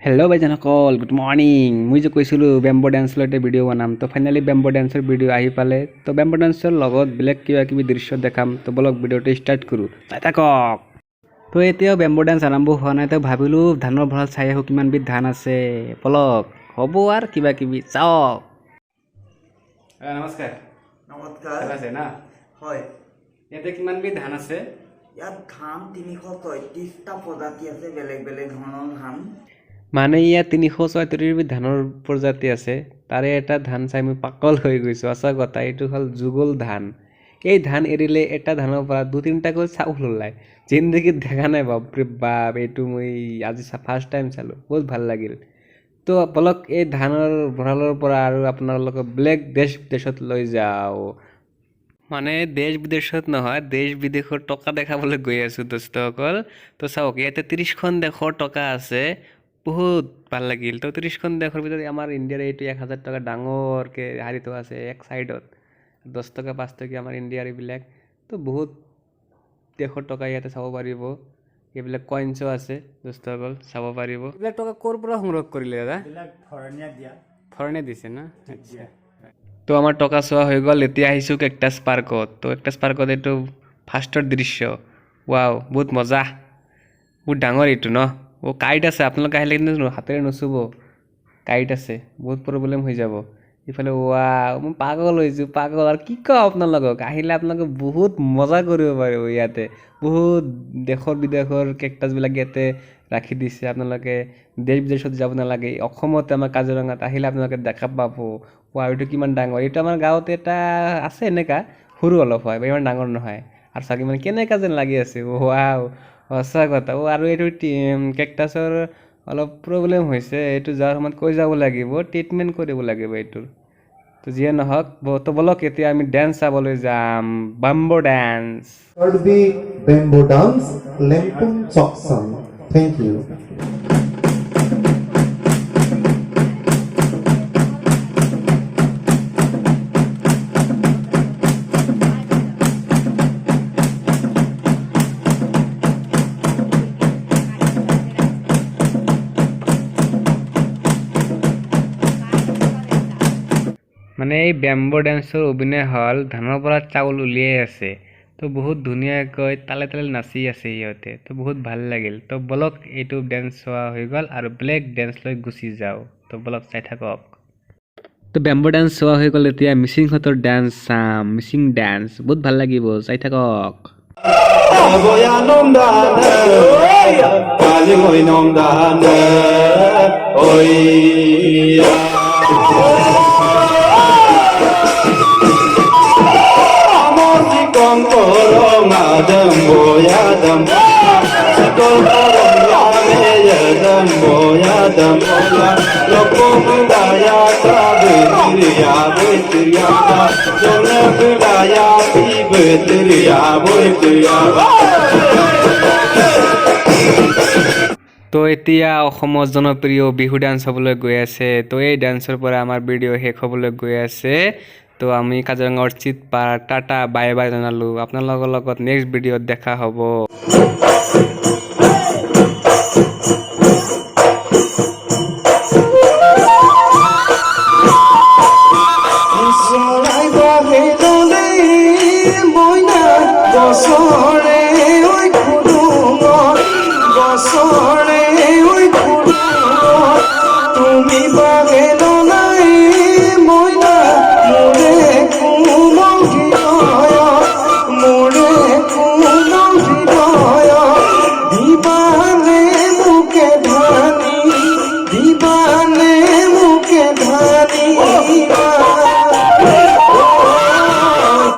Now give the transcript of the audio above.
Hello भाईजानসকল good morning मुझे যে কৈছিলো বেম্বো ড্যান্সৰ এটা ভিডিও বনাম তো ফাইনালি বেম্বো ড্যান্সৰ ভিডিও আহি পালে তো বেম্বো ড্যান্সৰ লগত ব্লেক কিবা দৃশ্য দেখাম তো বলক ভিডিওটো স্টাৰ্ট কৰো চাই থাকক তো এতিয়াও বেম্বো ড্যান্স আৰম্ভ হোৱা নাই তো ভাবিলো ধানৰ ভঁৰাল চাই আহো কিমান বিধ ধান আছে বলক হ'ব আৰু কিবা চাওক নমস্কাৰ নমস্কাৰ আছে না হয় ইয়াতে কিমান বিধ ধান আছে ইয়াত ধান 333টা প্ৰজাতি আছে বেলেগ বেলেগ ধৰণৰ ধান মানে ইয়াত 334 বিধ ধানৰ প্ৰজাতি আছে তাৰে এটা ধান চাই মই পাগল হৈ গৈছো আছা কথা এইটো হল যুগল ধান এই ধান এৰিলে এটা ধানৰ পৰা দুই তিনটা কৰি চাউল ওলায় জিন্দগীত দেখা নাই বাপৰে বাপ এইটো মই আজি ফাৰ্ষ্ট টাইম চালো বহুত ভাল লাগিল তো বলক এই ধানৰ ভঁৰালৰ পৰা আৰু আপোনালোকক ব্লেক দেশত লৈ যাও মানে দেশ বিদেশত নহয় দেশ বিদেশৰ টকা দেখাবলৈ গৈ আছো দোস্তসকল তো চাওক ইয়াতে 30খন দেশৰ টকা আছে বহুত ভাল লাগিল তো 30খন দেশৰ ভিতৰত আমাৰ ইণ্ডিয়াৰ এইটো 1000 টকা ডাঙৰকে হাৰিতো আছে এক সাইডত 10 টকা 5 টকা আমাৰ ইণ্ডিয়াৰ এইবিলাক তো বহুত দেশৰ টকা ইয়াতে চাব পাৰিব এইবিলাক কইনছো আছে দোস্তসকল চাব পাৰিব এইবিলাক টকা ক'ৰ পৰা সংগ্ৰহ কৰিলে দাদা এইবিলাক ফৰেনে দিছে না আচ্ছা তো আমাৰ টকা চোৱা হৈ গ'ল এতিয়া আহিছো কেকটাছ পাৰ্কত তো কেকটাছ পাৰ্কত এইটো ফাৰ্ষ্টৰ দৃশ্য ওয়াও বহুত মজা বহুত ডাঙৰ এইটো ন ও কাইট আছে আপোনালোকে আহিলে কিন্তু হাতেৰে নচুব কাইট আছে বহুত প্ৰবলেম হৈ যাব ইফালে ওয়াও মই পাগল হৈছো পাগল আৰু কি কওঁ আপোনালোকক আহিলে আপোনালোকে বহুত মজা কৰিব পাৰিব ইয়াতে বহুত দেশৰ বিদেশৰ কেকটাছবিলাক ইয়াতে ৰাখি দিছে আপোনালোকে দেশ বিদেশত যাব নালাগে অসমতে আমাৰ কাজিৰঙাত আহিলে আপোনালোকে দেখা পাব ওয়াও এইটো কিমান ডাঙৰ এইটো আমাৰ গাঁৱতে এটা আছে এনেকা সৰু অলপ হয় ইমান ডাঙৰ নহয় আৰু চাগে মানে কেনেকা যেন লাগি আছে ওয়াও সঁচা কথা আৰু এইটো কেকটাছৰ অলপ প্ৰবলেম হৈছে এইটো যাৰ সময়ত কৈ যাব লাগিব ট্ৰিটমেণ্ট কৰিব লাগিব এইটোৰ তো যিয়ে নহওক তো বলক এতিয়া আমি ডেন্স চাবলৈ যাম bamboo dance Third be bamboo dance, lempung choksan. Thank you. মানে এই বেম্বো ডেন্সৰ অভিনয় হল ধানৰ পৰা চাউল উলিয়াই আছে তো বহুত ধুনীয়াকৈ তালে তালে নাচি আছে ইহঁতে তো বহুত ভাল লাগিল তো বলক এইটো ডেন্স চোৱা হৈ গ'ল আৰু ব্লেক ডেন্স লৈ গুচি যাওঁ তো বলক চাই থাকক তো বেম্বো ডেন্স চোৱা হৈ গ'ল এতিয়া মিচিংহঁতৰ ডেন্স চাম মিচিং ডেন্স বহুত ভাল লাগিব চাই থাকক তো এতিয়া অসমৰ জনপ্ৰিয় বিহু ডান্স হ'বলৈ গৈ আছে তো এই ডান্সৰ পৰা আমাৰ ভিডিঅ' শেষ হ'বলৈ গৈ আছে তো আমি Kaziranga orchid park tata bye bye জনালো আপোনালোকৰ লগত নেক্সট ভিডিঅ'ত দেখা হ'ব